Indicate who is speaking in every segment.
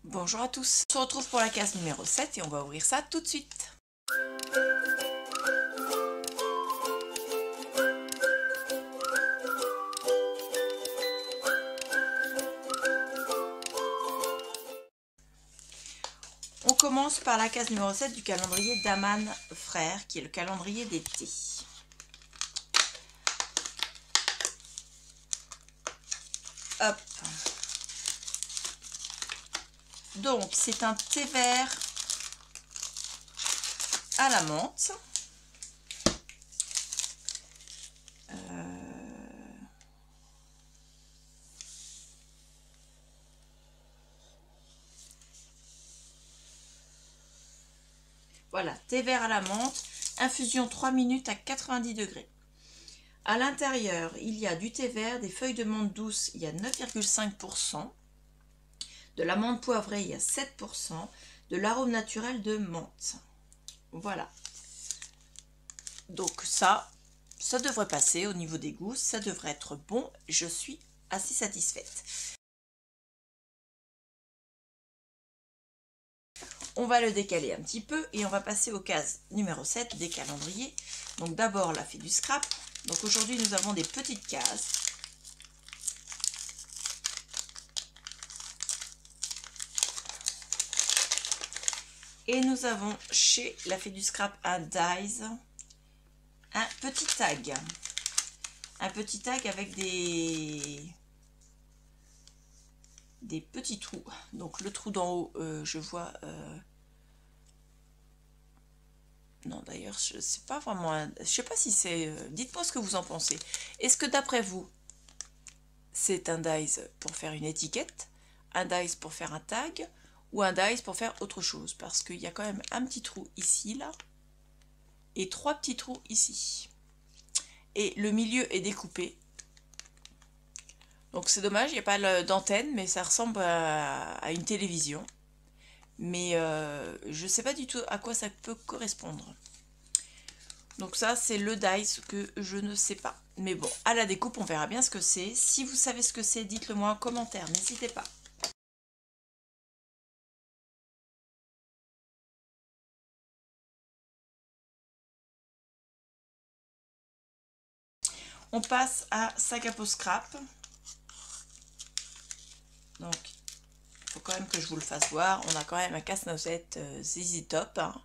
Speaker 1: Bonjour à tous, on se retrouve pour la case numéro 7 et on va ouvrir ça tout de suite. On commence par la case numéro 7 du calendrier d'Aman Frères, qui est le calendrier d'été. Hop. Donc, c'est un thé vert à la menthe. Voilà, thé vert à la menthe, infusion 3 minutes à 90 degrés. À l'intérieur, il y a du thé vert, des feuilles de menthe douce, il y a 9,5%, de la menthe poivrée, il y a 7%, de l'arôme naturel de menthe. Voilà. Donc ça devrait passer au niveau des goûts, ça devrait être bon, je suis assez satisfaite. On va le décaler un petit peu et on va passer aux cases numéro 7 des calendriers. Donc d'abord la fée du scrap. Donc aujourd'hui nous avons des petites cases. Et nous avons chez la fée du scrap un dies, un petit tag. Un petit tag avec des petits trous. Donc le trou d'en haut, je vois... Non, d'ailleurs, je sais pas vraiment... Je sais pas si c'est... Dites-moi ce que vous en pensez. Est-ce que d'après vous, c'est un dies pour faire une étiquette, un dies pour faire un tag, ou un dies pour faire autre chose? Parce qu'il y a quand même un petit trou ici, là, et 3 petits trous ici. Et le milieu est découpé. Donc c'est dommage, il n'y a pas d'antenne, mais ça ressemble à une télévision. Mais je ne sais pas du tout à quoi ça peut correspondre. Donc ça, c'est le dies que je ne sais pas. Mais bon, à la découpe, on verra bien ce que c'est. Si vous savez ce que c'est, dites-le moi en commentaire, n'hésitez pas. On passe à sac à peau scrap. Donc, il faut quand même que je vous le fasse voir. On a quand même un casse-noisette ZZ Top, hein,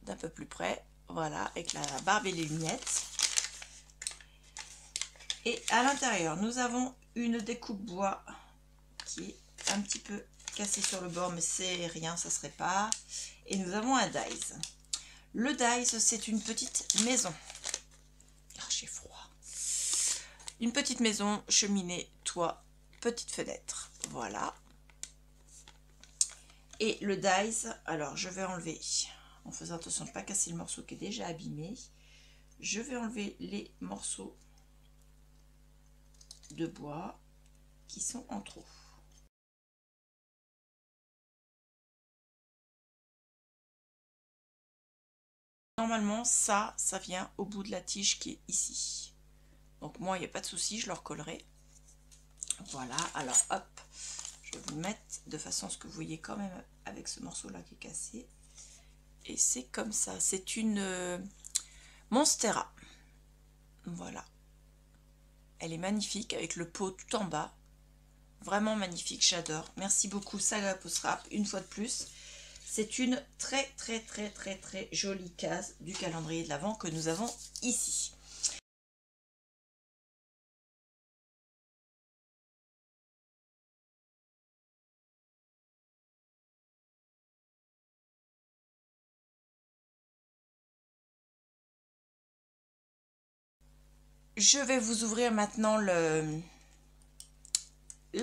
Speaker 1: d'un peu plus près. Voilà, avec la barbe et les lunettes. Et à l'intérieur, nous avons une découpe bois qui est un petit peu cassée sur le bord, mais c'est rien, ça se répare. Et nous avons un dies. Le dies, c'est une petite maison. Ah, j'ai froid. Une petite maison, cheminée, toit, petite fenêtre. Voilà. Et le dies, alors je vais enlever, en faisant attention de ne pas casser le morceau qui est déjà abîmé, je vais enlever les morceaux de bois qui sont en trop. Normalement, ça vient au bout de la tige qui est ici. Donc moi, il n'y a pas de souci, je le recollerai. Voilà, alors hop, je vais vous le mettre de façon à ce que vous voyez quand même avec ce morceau-là qui est cassé. Et c'est comme ça, c'est une Monstera. Voilà. Elle est magnifique avec le pot tout en bas. Vraiment magnifique, j'adore. Merci beaucoup Sac à peau scrap, une fois de plus. C'est une très jolie case du calendrier de l'Avent que nous avons ici. Je vais vous ouvrir maintenant la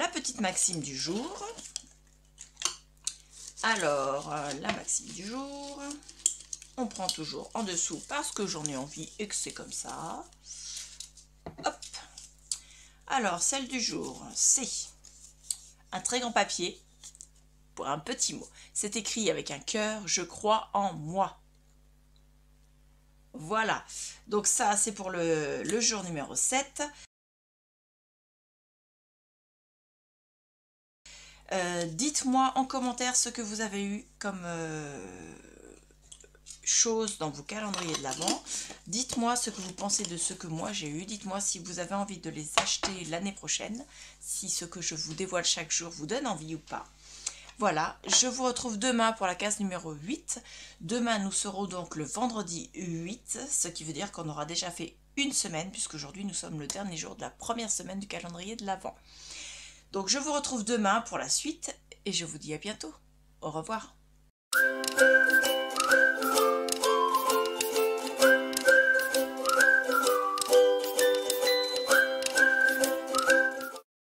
Speaker 1: petite maxime du jour. Alors, la maxime du jour, on prend toujours en dessous parce que j'en ai envie et que c'est comme ça. Hop. Alors, celle du jour, c'est un très grand papier pour un petit mot. C'est écrit avec un cœur, je crois en moi. Voilà, donc ça c'est pour le jour numéro 7. Dites-moi en commentaire ce que vous avez eu comme choses dans vos calendriers de l'Avent. Dites-moi ce que vous pensez de ce que moi j'ai eu. Dites-moi si vous avez envie de les acheter l'année prochaine, si ce que je vous dévoile chaque jour vous donne envie ou pas. Voilà, je vous retrouve demain pour la case numéro 8. Demain, nous serons donc le vendredi 8, ce qui veut dire qu'on aura déjà fait une semaine, puisqu'aujourd'hui, nous sommes le dernier jour de la première semaine du calendrier de l'Avent. Donc, je vous retrouve demain pour la suite et je vous dis à bientôt. Au revoir.